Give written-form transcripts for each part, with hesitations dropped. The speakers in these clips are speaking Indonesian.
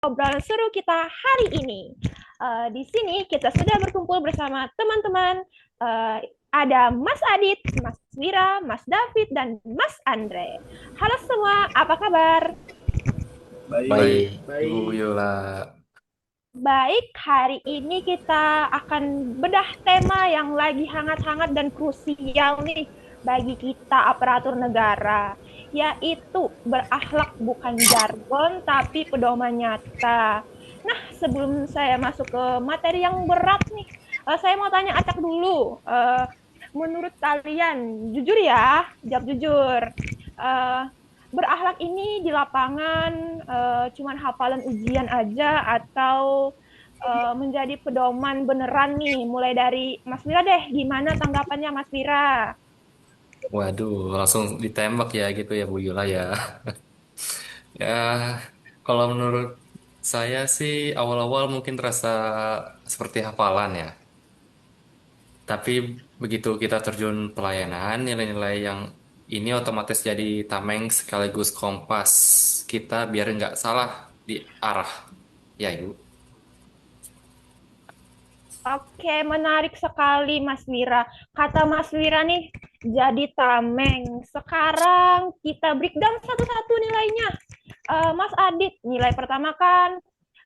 obrolan seru kita hari ini. Di sini kita sudah berkumpul bersama teman-teman. Eh, ada Mas Adit, Mas Wira, Mas David, dan Mas Andre. Halo semua, apa kabar? Baik, Baik, Ibu baik. Yola. Baik, hari ini kita akan bedah tema yang lagi hangat-hangat dan krusial nih bagi kita aparatur negara, yaitu berakhlak bukan jargon tapi pedoman nyata. Nah, sebelum saya masuk ke materi yang berat nih, saya mau tanya acak dulu. Menurut kalian, jujur ya, jawab jujur. Eh, Berakhlak ini di lapangan cuman hafalan ujian aja atau menjadi pedoman beneran nih, mulai dari Mas Wira deh, gimana tanggapannya Mas Wira? Waduh, langsung ditembak ya gitu ya Bu Yola ya. Ya, kalau menurut saya sih awal-awal mungkin terasa seperti hafalan ya. Tapi begitu kita terjun pelayanan, nilai-nilai yang ini otomatis jadi tameng sekaligus kompas kita biar nggak salah di arah. Ya, Ibu. Oke, menarik sekali Mas Wira. Kata Mas Wira nih, jadi tameng. Sekarang kita breakdown satu-satu nilainya. Mas Adit, nilai pertama kan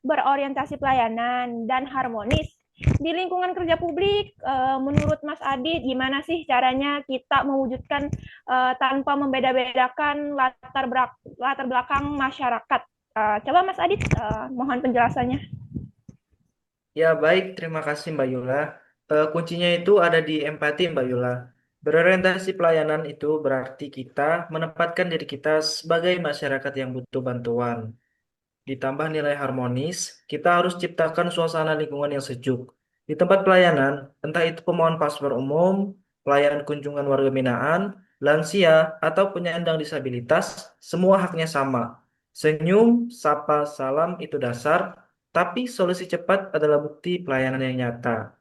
berorientasi pelayanan dan harmonis. Di lingkungan kerja publik, menurut Mas Adit, gimana sih caranya kita mewujudkan tanpa membeda-bedakan latar belakang masyarakat? Coba Mas Adit, mohon penjelasannya. Ya, baik. Terima kasih, Mbak Yula. Kuncinya itu ada di empati, Mbak Yula. Berorientasi pelayanan itu berarti kita menempatkan diri kita sebagai masyarakat yang butuh bantuan. Ditambah nilai harmonis, kita harus ciptakan suasana lingkungan yang sejuk. Di tempat pelayanan, entah itu pemohon paspor umum, pelayan kunjungan warga binaan, lansia, atau penyandang disabilitas, semua haknya sama. Senyum, sapa, salam itu dasar, tapi solusi cepat adalah bukti pelayanan yang nyata.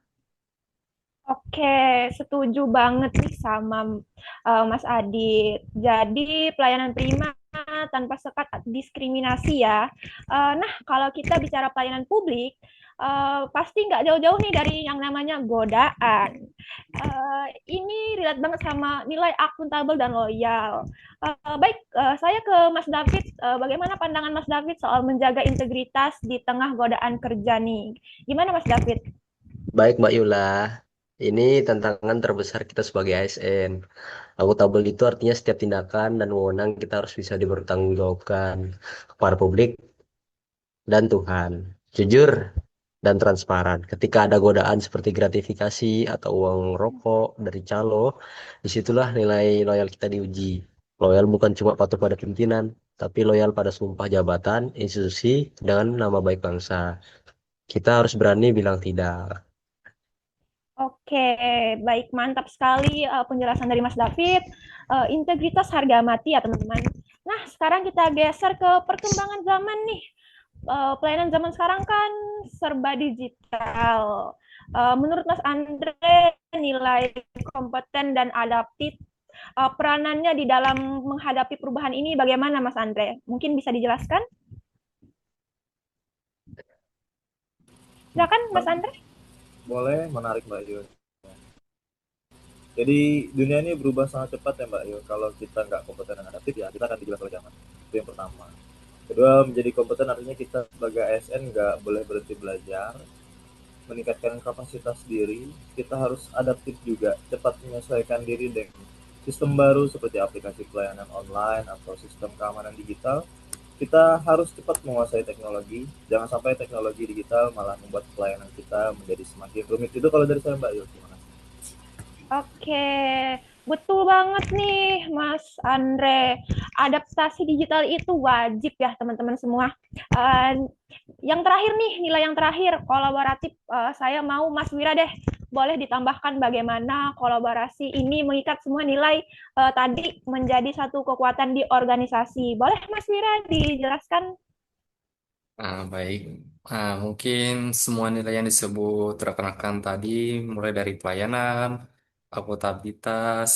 Oke, setuju banget nih sama Mas Adit. Jadi pelayanan prima tanpa sekat diskriminasi ya. Nah, kalau kita bicara pelayanan publik, pasti nggak jauh-jauh nih dari yang namanya godaan. Ini relate banget sama nilai akuntabel dan loyal. Baik, saya ke Mas David. Bagaimana pandangan Mas David soal menjaga integritas di tengah godaan kerja nih? Gimana Mas David? Baik Mbak Yula, ini tantangan terbesar kita sebagai ASN. Akuntabel itu artinya setiap tindakan dan wewenang kita harus bisa dipertanggungjawabkan kepada publik dan Tuhan. Jujur dan transparan. Ketika ada godaan seperti gratifikasi atau uang rokok dari calo, disitulah nilai loyal kita diuji. Loyal bukan cuma patuh pada pimpinan, tapi loyal pada sumpah jabatan, institusi, dan nama baik bangsa. Kita harus berani bilang tidak. Oke, baik, mantap sekali penjelasan dari Mas David. Integritas harga mati ya teman-teman. Nah, sekarang kita geser ke perkembangan zaman nih. Pelayanan zaman sekarang kan serba digital. Menurut Mas Andre, nilai kompeten dan adaptif peranannya di dalam menghadapi perubahan ini bagaimana Mas Andre? Mungkin bisa dijelaskan? Silakan Mas Andre. Boleh, menarik Mbak Yul. Jadi dunia ini berubah sangat cepat ya Mbak Yul. Kalau kita nggak kompeten dan adaptif ya kita akan dibilang oleh zaman. Itu yang pertama. Kedua, menjadi kompeten artinya kita sebagai ASN nggak boleh berhenti belajar, meningkatkan kapasitas diri. Kita harus adaptif juga, cepat menyesuaikan diri dengan sistem baru seperti aplikasi pelayanan online atau sistem keamanan digital. Kita harus cepat menguasai teknologi. Jangan sampai teknologi digital malah membuat pelayanan kita menjadi semakin rumit. Itu kalau dari saya Mbak Yul. Terima kasih. Oke, betul banget nih, Mas Andre. Adaptasi digital itu wajib ya, teman-teman semua. Eh, yang terakhir nih, nilai yang terakhir, kolaboratif. Saya mau Mas Wira deh, boleh ditambahkan bagaimana kolaborasi ini mengikat semua nilai tadi menjadi satu kekuatan di organisasi. Boleh Mas Wira dijelaskan? Baik. Mungkin semua nilai yang disebut rekan-rekan tadi, mulai dari pelayanan, akuntabilitas,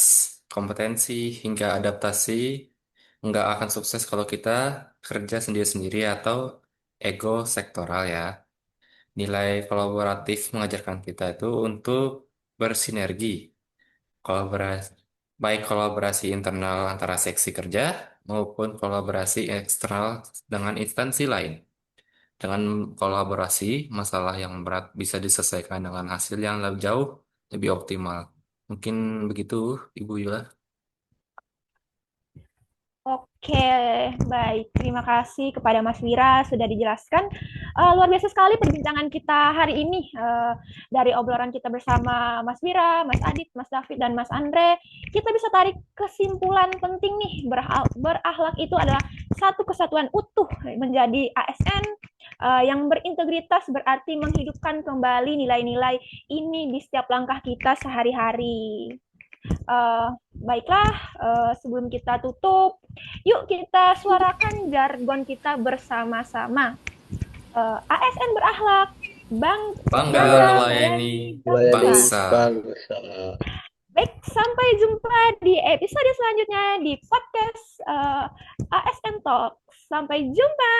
kompetensi, hingga adaptasi, nggak akan sukses kalau kita kerja sendiri-sendiri atau ego sektoral ya. Nilai kolaboratif mengajarkan kita itu untuk bersinergi, kolaborasi, baik kolaborasi internal antara seksi kerja maupun kolaborasi eksternal dengan instansi lain. Dengan kolaborasi, masalah yang berat bisa diselesaikan dengan hasil yang lebih jauh lebih optimal. Mungkin begitu, Ibu Yula. Oke, baik. Terima kasih kepada Mas Wira sudah dijelaskan. Luar biasa sekali perbincangan kita hari ini. Dari obrolan kita bersama Mas Wira, Mas Adit, Mas David, dan Mas Andre, kita bisa tarik kesimpulan penting nih. Berakhlak itu adalah satu kesatuan utuh menjadi ASN yang berintegritas berarti menghidupkan kembali nilai-nilai ini di setiap langkah kita sehari-hari. Baiklah, sebelum kita tutup, yuk kita suarakan jargon kita bersama-sama. ASN berakhlak, Bangga bangga melayani Melayani bangsa. bangsa. Baik, sampai jumpa di episode selanjutnya di podcast ASN Talk. Sampai jumpa.